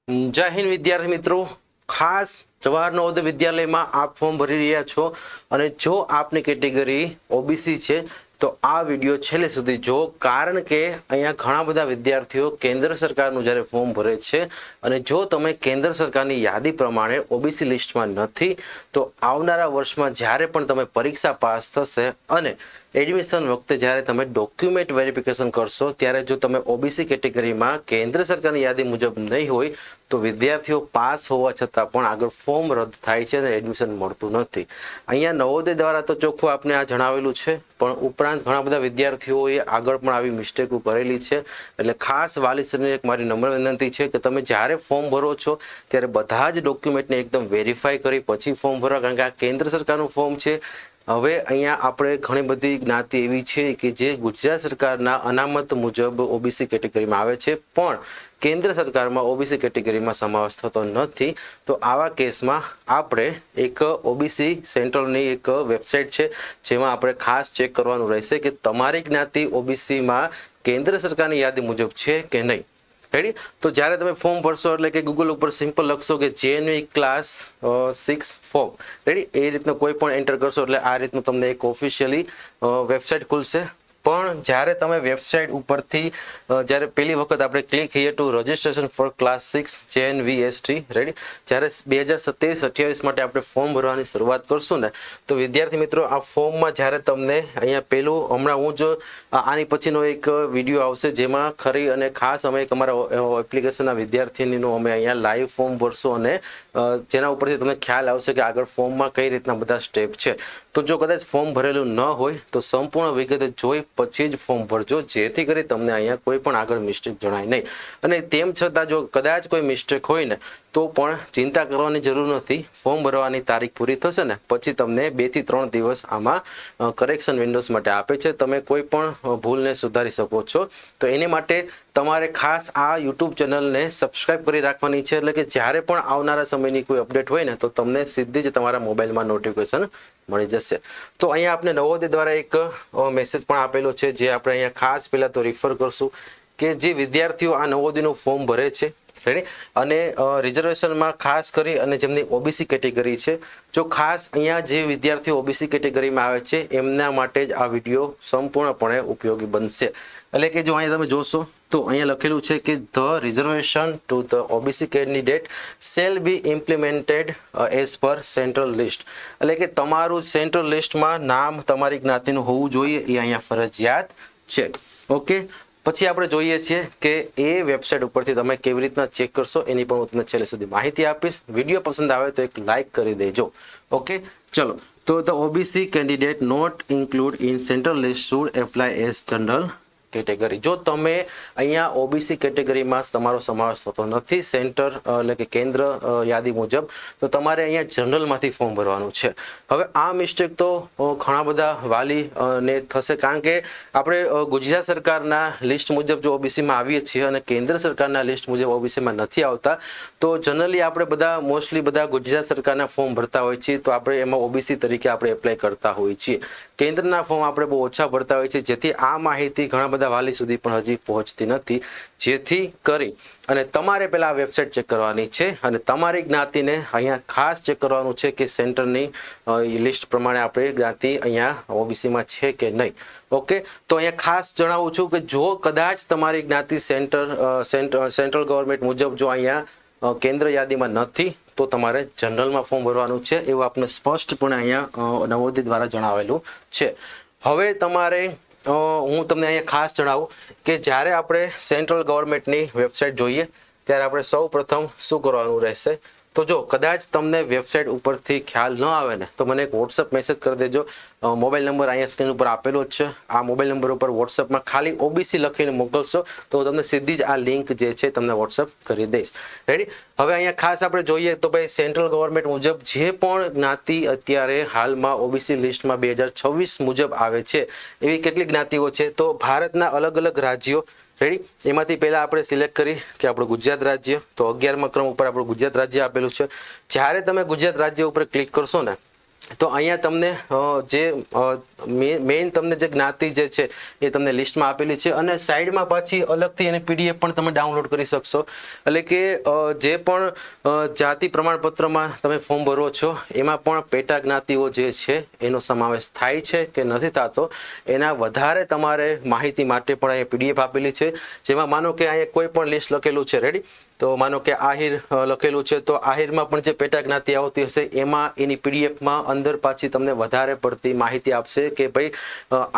જય હિન્દ વિદ્યાર્થી મિત્રો, ખાસ જવાહર નવોદય વિદ્યાલયમાં આપ ફોર્મ ભરી રહ્યા છો અને જો આપની કેટેગરી ઓબીસી છે તો આ વિડીયો છેલ્લે સુધી જો, કારણ કે અહીંયા ઘણા બધા વિદ્યાર્થીઓ કેન્દ્ર સરકારનું જ્યારે ફોર્મ ભરે છે અને જો તમે કેન્દ્ર સરકારની યાદી પ્રમાણે ઓબીસી લિસ્ટમાં નથી તો આવનારા વર્ષમાં જ્યારે પણ તમે પરીક્ષા પાસ થશે અને એડમિશન વખતે જ્યારે તમે ડોક્યુમેન્ટ વેરિફિકેશન કરશો ત્યારે જો તમે ઓબીસી કેટેગરીમાં કેન્દ્ર સરકારની યાદી મુજબ નહીં હોય તો વિદ્યાર્થીઓ પાસ હોવા છતાં પણ આગળ ફોર્મ રદ થાય છે અને એડમિશન મળતું નથી. અહીંયા નવોદય દ્વારા તો ચોખ્ખું આપને આ જણાવેલું છે, પણ ઉપરાંત ઘણા બધા વિદ્યાર્થીઓએ આગળ પણ આવી મિસ્ટેકો કરેલી છે. એટલે ખાસ વાલીશ્રીને એક મારી નમ્ર વિનંતી છે કે તમે જ્યારે ફોર્મ ભરો છો ત્યારે બધા જ ડોક્યુમેન્ટને એકદમ વેરીફાઈ કરી પછી ફોર્મ ભરો, કારણ કે આ કેન્દ્ર સરકારનું ફોર્મ છે. હવે અહીંયા આપણે ઘણી બધી જ્ઞાતિ એવી છે કે જે ગુજરાત સરકારના અનામત મુજબ ઓબીસી કેટેગરીમાં આવે છે પણ કેન્દ્ર સરકારમાં ઓબીસી કેટેગરીમાં સમાવેશ થતો નથી. તો આવા કેસમાં આપણે એક ઓબીસી સેન્ટ્રલની એક વેબસાઇટ છે જેમાં આપણે ખાસ ચેક કરવાનું રહેશે કે તમારી જ્ઞાતિ ઓબીસીમાં કેન્દ્ર સરકારની યાદી મુજબ છે કે નહીં. રેડી? તો જ્યારે તમે ફોર્મ ભરશો એટલે કે ગૂગલ ઉપર સિમ્પલ લખશો કે જેએનવી ક્લાસ 6 ફોર્મ, રેડી, એ રીતનું કોઈ પણ એન્ટર કરશો એટલે આ રીતનું તમને એક ઓફિશિયલી વેબસાઇટ ખુલશે. પણ જ્યારે તમે વેબસાઇટ ઉપરથી જ્યારે પહેલી વખત આપણે click here two registration four class 6 JNVST, ready, જ્યારે 2027-28 માટે આપણે ફોર્મ ભરવાની શરૂઆત કરશું ને તો વિદ્યાર્થી મિત્રો આ ફોર્મમાં જ્યારે તમને અહીંયા પહેલું હમણાં હું જ આની પછીનો એક વિડીયો આવશે જેમાં ખરી અને ખાસ અમે અમારા એપ્લિકેશનના વિદ્યાર્થીનીનું અમે અહીંયા લાઈવ ફોર્મ ભરશું અને જેના ઉપરથી તમને ખ્યાલ આવશે કે આગળ ફોર્મમાં કઈ રીતના બધા સ્ટેપ છે. તો જો કદાચ ફોર્મ ભરેલું ન હોય તો સંપૂર્ણ વિગતે જોઈ પછી જ ફોર્મ ભરજો, જેથી કરી તમને અહીંયા કોઈ પણ આગળ મિસ્ટેક જણાય નહીં. અને તેમ છતાં જો કદાચ કોઈ મિસ્ટેક હોય ને તો પણ ચિંતા કરવાની જરૂર નથી. ફોર્મ ભરવાની તારીખ પૂરી થશે ને પછી તમને 2 થી 3 દિવસ આમાં કરેક્શન વિન્ડોઝ માટે આપે છે, તમે કોઈ પણ ભૂલને સુધારી શકો છો. તો એની માટે તમારે ખાસ આ યુટ્યુબ ચેનલને સબસ્ક્રાઇબ કરી રાખવાની છે, એટલે કે જ્યારે પણ આવનારા સમયની કોઈ અપડેટ હોય ને તો તમને સીધી જ તમારા મોબાઈલમાં નોટિફિકેશન મળી જશે. તો અહીંયા આપણે નવોદય દ્વારા એક મેસેજ પણ આપેલો છે જે આપણે અહીંયા ખાસ પહેલાં તો રિફર કરશું કે જે વિદ્યાર્થીઓ આ નવોદયનું ફોર્મ ભરે છે, રેડી, અને રિઝર્વેશનમાં ખાસ કરી અને જેમની ઓબીસી કેટેગરી છે, જો ખાસ અહીંયા જે વિદ્યાર્થીઓ ઓબીસી કેટેગરીમાં આવે છે એમના માટે જ આ વિડીયો સંપૂર્ણપણે ઉપયોગી બનશે. એટલે કે જો અહીંયા તમે જોશો તો અહીંયા લખેલું છે કે the reservation to the OBC candidate shall be implemented as per central list. એટલે કે તમારું સેન્ટ્રલ લિસ્ટમાં નામ તમારી જ્ઞાતિનું હોવું જોઈએ, એ અહીંયા ફરજિયાત છે. ઓકે, પછી આપણે જોઈએ છીએ કે એ વેબસાઇટ ઉપરથી તમે કેવી રીતના ચેક કરશો એની પણ હું તમને છેલ્લે સુધી માહિતી આપીશ. વિડીયો પસંદ આવે તો એક લાઇક કરી દેજો. ઓકે, ચલો. તો the OBC candidate not include in central list should apply as general category. જો તમે અહીંયા ઓબીસી કેટેગરીમાં તમારો સમાવેશ થતો નથી સેન્ટર એટલે કે કેન્દ્ર યાદી મુજબ, તો તમારે અહીંયા જનરલમાંથી ફોર્મ ભરવાનું છે. હવે આ મિસ્ટેક તો ઘણા બધા વાલીને થશે, કારણ કે આપણે ગુજરાત સરકારના લિસ્ટ મુજબ જો ઓબીસીમાં આવીએ છીએ અને કેન્દ્ર સરકારના લિસ્ટ મુજબ ઓબીસીમાં નથી આવતા, તો જનરલી આપણે બધા મોસ્ટલી બધા ગુજરાત સરકારના ફોર્મ ભરતા હોય છીએ, તો આપણે એમાં ઓબીસી તરીકે આપણે એપ્લાય કરતા હોઈએ છીએ. કેન્દ્રના ફોર્મ આપણે બહુ ઓછા ભરતા હોય છે, જેથી આ માહિતી ઘણા બધા વાલી સુધી પણ હજી પહોંચતી નથી. જેથી કરી અને તમારે પહેલા આ વેબસાઇટ ચેક કરવાની છે અને તમારી જ્ઞાતિને અહીંયા ખાસ ચેક કરવાનું છે કે સેન્ટરની લિસ્ટ પ્રમાણે આપણે જ્ઞાતિ અહીંયા ઓબીસીમાં છે કે નહીં. ઓકે, તો અહીંયા ખાસ જણાવું છું કે જો કદાચ તમારી જ્ઞાતિ સેન્ટ્રલ ગવર્મેન્ટ મુજબ જો અહીંયા કેન્દ્ર યાદીમાં નથી તો તમારે જનરલમાં ફોર્મ ભરવાનું છે, એવું આપને સ્પષ્ટપણે અહીંયા નવોદય દ્વારા જણાવેલું છે. હવે તમારે હું તમને અહીંયા ખાસ જણાવું કે જ્યારે આપણે સેન્ટ્રલ ગવર્મેન્ટની વેબસાઇટ જોઈએ ત્યારે આપણે સૌ પ્રથમ શું કરવાનું રહેશે. તો જો કદાચ તમને વેબસાઇટ ઉપરથી ખ્યાલ ન આવે ને તો મને એક વોટ્સઅપ મેસેજ કરી દેજો. મોબાઈલ નંબર અહીંયા સ્ક્રીન ઉપર આપેલો જ છે. આ મોબાઈલ નંબર ઉપર વોટ્સઅપમાં ખાલી ઓબીસી લખીને મોકલશો તો તમને સીધી જ આ લિંક જે છે તમને વોટ્સઅપ કરી દઈશ. રેડી? હવે અહીંયા ખાસ આપણે જોઈએ તો ભાઈ સેન્ટ્રલ ગવર્મેન્ટ મુજબ જે પણ જ્ઞાતિ અત્યારે હાલમાં ઓબીસી લિસ્ટમાં 2026 મુજબ આવે છે એવી કેટલી જ્ઞાતિઓ છે, તો ભારતના અલગ અલગ રાજ્યો, રેડી, એમાંથી પહેલાં આપણે સિલેક્ટ કરી કે આપણું ગુજરાત રાજ્ય, તો 11મા ક્રમ ઉપર આપણું ગુજરાત રાજ્ય આપેલું છે. જ્યારે તમે ગુજરાત રાજ્ય ઉપર ક્લિક કરશો ને તો અહીંયા તમને જે મેઇન તમને જે જ્ઞાતિ જે છે એ તમને લિસ્ટમાં આપેલી છે અને સાઈડમાં પાછી અલગથી એની પીડીએફ પણ તમે ડાઉનલોડ કરી શકશો. એટલે કે જે પણ જાતિ પ્રમાણપત્રમાં તમે ફોર્મ ભરો છો એમાં પણ પેટા જ્ઞાતિઓ જે છે એનો સમાવેશ થાય છે કે નથી થતો એના વધારે તમારે માહિતી માટે પણ અહીંયા પીડીએફ આપેલી છે. જેમાં માનો કે અહીંયા કોઈ પણ લિસ્ટ લખેલું છે, રેડી, તો માનો કે આહિર લખેલું છે તો આહિરમાં પણ જે પેટા જ્ઞાતિ આવતી હશે એમાં એની પીડીએફમાં અંદર પાછી તમને વધારે પડતી માહિતી આપશે કે ભાઈ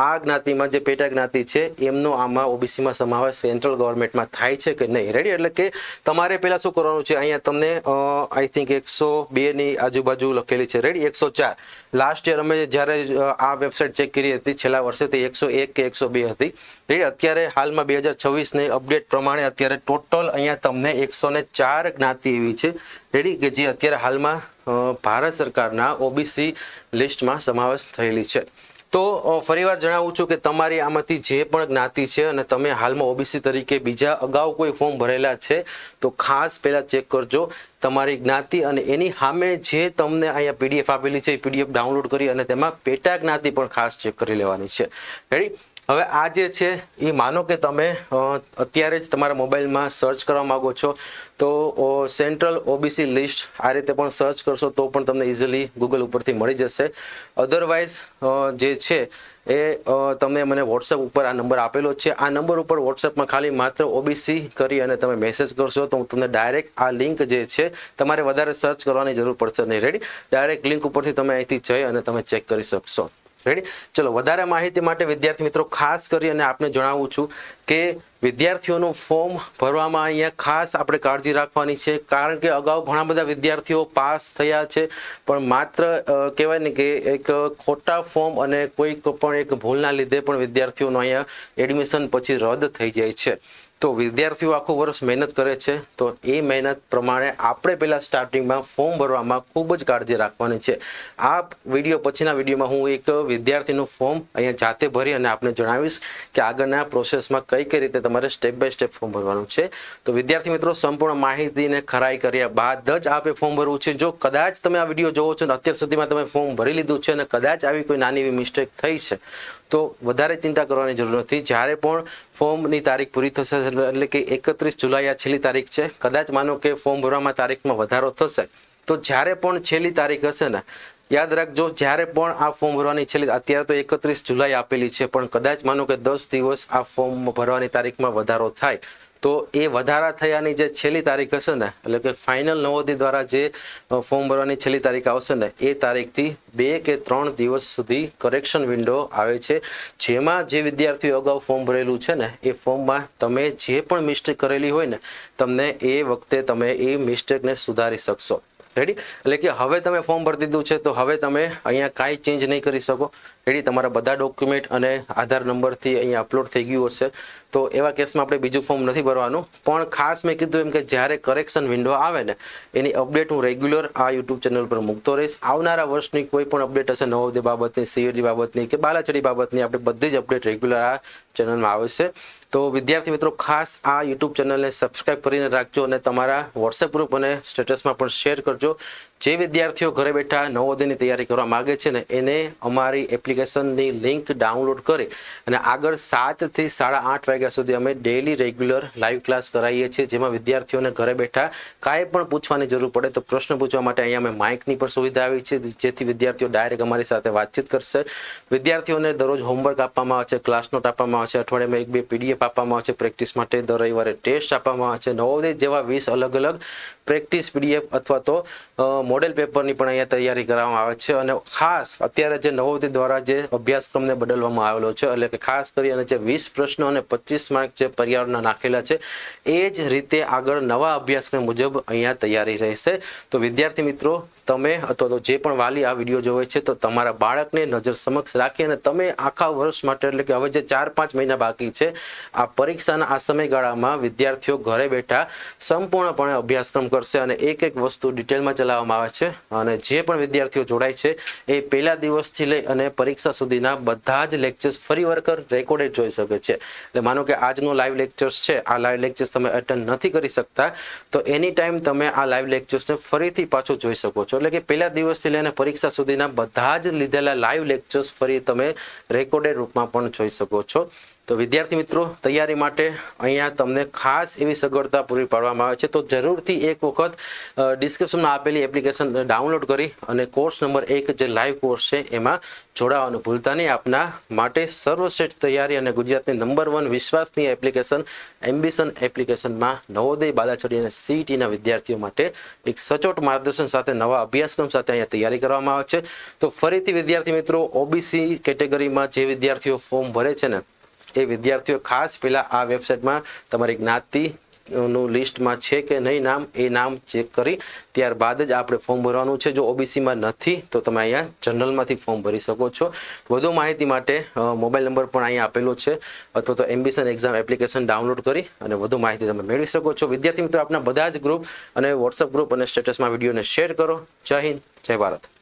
આ જ્ઞાતિમાં જે પેટા જ્ઞાતિ છે એમનો આમાં ઓબીસીમાં સમાવેશ સેન્ટ્રલ ગવર્મેન્ટમાં થાય છે કે નહીં, રેડી. એટલે કે તમારે પહેલાં શું કરવાનું છે, અહીંયા તમને આઈ થિંક 102 આજુબાજુ લખેલી છે, રેડી, 104. લાસ્ટ યર અમે જ્યારે આ વેબસાઇટ ચેક કરી હતી છેલ્લા વર્ષે તે 101 કે 102 હતી, રેડી. અત્યારે હાલમાં 2026ની અપડેટ પ્રમાણે અત્યારે ટોટલ અહીંયા તમને 104 જ્ઞાતિ એવી છે, રેડી, કે જે અત્યારે હાલમાં ભારત સરકારના ઓબીસી લિસ્ટમાં સમાવેશ થયેલી છે. તો ફરીવાર જણાવું છું કે તમારી આમાંથી જે પણ જ્ઞાતિ છે અને તમે હાલમાં ઓબીસી તરીકે બીજા અગાઉ કોઈ ફોર્મ ભરેલા છે તો ખાસ પહેલાં ચેક કરજો તમારી જ્ઞાતિ અને એની સામે જે તમને અહીંયા પીડીએફ આપેલી છે એ પીડીએફ ડાઉનલોડ કરી અને તેમાં પેટા જ્ઞાતિ પણ ખાસ ચેક કરી લેવાની છે, રેડી. હવે આ જે છે એ માનો કે તમે અત્યારે જ તમારા મોબાઈલમાં સર્ચ કરવા માગો છો તો સેન્ટ્રલ ઓબીસી લિસ્ટ આ રીતે પણ સર્ચ કરશો તો પણ તમને ઇઝીલી ગૂગલ ઉપરથી મળી જશે. અધરવાઇઝ જે છે એ તમે મને વોટ્સએપ ઉપર આ નંબર આપેલો છે, આ નંબર ઉપર વોટ્સએપમાં ખાલી માત્ર ઓબીસી કરી અને તમે મેસેજ કરશો તો હું તમને ડાયરેક્ટ આ લિંક જે છે તમારે વધારે સર્ચ કરવાની જરૂર પડશે નહીં, રેડી. ડાયરેક્ટ લિંક ઉપરથી તમે અહીંથી જઈ અને તમે ચેક કરી શકશો, રેડી. ચલો, વધારે માહિતી માટે વિદ્યાર્થી મિત્રો ખાસ કરી અને આપને જણાવું છું કે વિદ્યાર્થીઓનું ફોર્મ ભરવામાં અહીંયા ખાસ આપણે કાળજી રાખવાની છે, કારણ કે અગાઉ ઘણા બધા વિદ્યાર્થીઓ પાસ થયા છે પણ માત્ર કહેવાય ને કે એક ખોટા ફોર્મ અને કોઈક પણ એક ભૂલના લીધે પણ વિદ્યાર્થીઓનું અહીંયા એડમિશન પછી રદ થઈ જાય છે. તો વિદ્યાર્થીઓ આખું વર્ષ મહેનત કરે છે તો એ મહેનત પ્રમાણે આપણે પહેલાં સ્ટાર્ટિંગમાં ફોર્મ ભરવામાં ખૂબ જ કાળજી રાખવાની છે. આ વિડીયો પછીના વિડીયોમાં હું એક વિદ્યાર્થીનું ફોર્મ અહીંયા જાતે ભરી અને આપને જણાવીશ કે આગળના પ્રોસેસમાં કઈ રીતે તમારે સ્ટેપ બાય સ્ટેપ ફોર્મ ભરવાનું છે. તો વિદ્યાર્થી મિત્રો સંપૂર્ણ માહિતીને ખરાઈ કર્યા બાદ જ આપે ફોર્મ ભરવું છે. જો કદાચ તમે આ વિડીયો જોવો છો અને અત્યાર સુધીમાં તમે ફોર્મ ભરી લીધું છે અને કદાચ આવી કોઈ નાની એવી મિસ્ટેક થઈ છે તો વધારે ચિંતા કરવાની જરૂર નથી. જ્યારે પણ ફોર્મની તારીખ પૂરી થશે એટલે કે 31 જુલાઈ આ છેલ્લી તારીખ છે, કદાચ માનો કે ફોર્મ ભરવામાં તારીખમાં વધારો થશે તો જ્યારે પણ છેલ્લી તારીખ હશે ને યાદ રાખજો, જ્યારે પણ આ ફોર્મ ભરવાની છેલ્લી, અત્યારે તો 31 જુલાઈ આપેલી છે પણ કદાચ માનો કે 10 દિવસ આ ફોર્મ ભરવાની તારીખમાં વધારો થાય તો એ વધારા થયાની જે છેલ્લી તારીખ હશે ને એટલે કે ફાઇનલ નવોદય દ્વારા જે ફોર્મ ભરવાની છેલ્લી તારીખ આવશે ને એ તારીખથી 2 કે 3 દિવસ સુધી કરેક્શન વિન્ડો આવે છે, જેમાં જે વિદ્યાર્થીઓ અગાઉ ફોર્મ ભરેલું છે ને એ ફોર્મમાં તમે જે પણ મિસ્ટેક કરેલી હોય ને તમને એ વખતે તમે એ મિસ્ટેકને સુધારી શકશો, રેડી. એટલે કે હવે તમે ફોર્મ ભરી દીધું છે તો હવે તમે અહીંયા કાંઈ ચેન્જ નહીં કરી શકો, રેડી. તમારા બધા ડોક્યુમેન્ટ અને આધાર નંબરથી અહીંયા અપલોડ થઈ ગયું હશે તો એવા કેસમાં આપણે બીજું ફોર્મ નથી ભરવાનું. પણ ખાસ મેં કીધું એમ કે જ્યારે કરેક્શન વિન્ડો આવે ને એની અપડેટ હું રેગ્યુલર આ યુટ્યુબ ચેનલ પર મૂકતો રહીશ. આવનારા વર્ષની કોઈ પણ અપડેટ હશે નવોદય બાબતની, સીઈટી બાબતની કે બાલાચડી બાબતની, આપણે બધી જ અપડેટ રેગ્યુલર આ ચેનલમાં આવશે. તો વિદ્યાર્થી મિત્રો ખાસ આ યુટ્યુબ ચેનલને સબસ્ક્રાઇબ કરીને રાખજો અને તમારા વોટ્સએપ ગ્રુપ અને સ્ટેટસમાં પણ શેર કરજો. જે વિદ્યાર્થીઓ ઘરે બેઠા નવોદયની તૈયારી કરવા માગે છે ને એને અમારી એપ્લિકેશનની લિંક ડાઉનલોડ કરી અને આગળ 7 થી 8:30 વાગ્યા સુધી અમે ડેઇલી રેગ્યુલર લાઈવ ક્લાસ કરાવીએ છીએ, જેમાં વિદ્યાર્થીઓને ઘરે બેઠા કાંઈ પણ પૂછવાની જરૂર પડે તો પ્રશ્ન પૂછવા માટે અહીંયા અમે માઇકની પણ સુવિધા આવી છે, જેથી વિદ્યાર્થીઓ ડાયરેક્ટ અમારી સાથે વાતચીત કરશે. વિદ્યાર્થીઓને દરરોજ હોમવર્ક આપવામાં આવે છે, ક્લાસ નોટ આપવામાં આવે છે, અઠવાડિયામાં 1-2 પીડીએફ આપવામાં આવે છે પ્રેક્ટિસ માટે, દર રવિવારે ટેસ્ટ આપવામાં આવે છે. નવોદય જેવા 20 અલગ અલગ પ્રેક્ટિસ પીડીએફ અથવા તો મોડેલ પેપરની પણ અહીંયા તૈયારી કરવામાં આવે છે. અને ખાસ અત્યારે જે નવોદય દ્વારા જે અભ્યાસક્રમને બદલવામાં આવેલો છે એટલે કે ખાસ કરી અને જે 20 પ્રશ્નો અને 25 માર્ક જે પર્યાવરણના નાખેલા છે એ જ રીતે આગળ નવા અભ્યાસક્રમ મુજબ અહીંયા તૈયારી રહેશે. તો વિદ્યાર્થી મિત્રો તમે અથવા તો જે પણ વાલી આ વિડીયો જોવે છે તો તમારા બાળકને નજર સમક્ષ રાખી અને તમે આખા વર્ષ માટે એટલે કે હવે જે 4-5 મહિના બાકી છે આ પરીક્ષાના આ સમયગાળામાં વિદ્યાર્થીઓ ઘરે બેઠા સંપૂર્ણપણે અભ્યાસક્રમ કરશે અને એક વસ્તુ ડિટેલમાં ચલાવવામાં આવે છે અને જે પણ વિદ્યાર્થીઓ જોડાય છે એ પહેલા દિવસથી લઈ અને પરીક્ષા સુધીના બધા જ લેક્ચર્સ ફરી વખત રેકોર્ડેડ જોઈ શકે છે. એટલે માનો કે આજનો લાઈવ લેક્ચર્સ છે, આ લાઈવ લેક્ચર્સ તમે અટેન્ડ નથી કરી શકતા તો એની ટાઈમ તમે આ લાઈવ લેક્ચર્સને ફરીથી પાછું જોઈ શકો છો. છો, એટલે કે પહેલા દિવસથી લઈને પરીક્ષા સુધીના બધા જ લીધેલા લાઈવ લેક્ચર્સ ફરી તમે રેકોર્ડેડ રૂપમાં પણ જોઈ શકો છો. તો વિદ્યાર્થી મિત્રો, તૈયારી માટે અહીંયા તમને ખાસ એવી સગવડતા પૂરી પાડવામાં આવે છે. તો જરૂરથી એક વખત ડિસ્ક્રિપ્શનમાં આપેલી એપ્લિકેશન ડાઉનલોડ કરી અને કોર્સ નંબર 1 જે લાઈવ કોર્સ છે એમાં જોડાવાનું ભૂલતા નહીં. આપના માટે સર્વશ્રેષ્ઠ તૈયારી અને ગુજરાતની નંબર 1 વિશ્વાસનીય એપ્લિકેશન એમ્બિશન એપ્લિકેશનમાં નવોદય, બાલાછડી અને CETના વિદ્યાર્થીઓ માટે એક સચોટ માર્ગદર્શન સાથે નવા અભ્યાસક્રમ સાથે અહીંયા તૈયારી કરવામાં આવે છે. તો ફરીથી વિદ્યાર્થી મિત્રો, ઓબીસી કેટેગરીમાં જે વિદ્યાર્થીઓ ફોર્મ ભરે છે ને એ વિદ્યાર્થીઓ ખાસ પહેલાં આ વેબસાઇટમાં તમારી જ્ઞાતિનું લિસ્ટમાં છે કે નહીં નામ, એ નામ ચેક કરી ત્યારબાદ જ આપણે ફોર્મ ભરવાનું છે. જો ઓબીસીમાં નથી તો તમે અહીંયા જનરલમાંથી ફોર્મ ભરી શકો છો. વધુ માહિતી માટે મોબાઈલ નંબર પણ અહીંયા આપેલો છે, અથવા તો એમ્બિશન એક્ઝામ એપ્લિકેશન ડાઉનલોડ કરી અને વધુ માહિતી તમે મેળવી શકો છો. વિદ્યાર્થી મિત્રો, આપના બધા જ ગ્રુપ અને વોટ્સઅપ ગ્રુપ અને સ્ટેટસમાં વિડીયોને શેર કરો. જય હિન્દ, જય ભારત.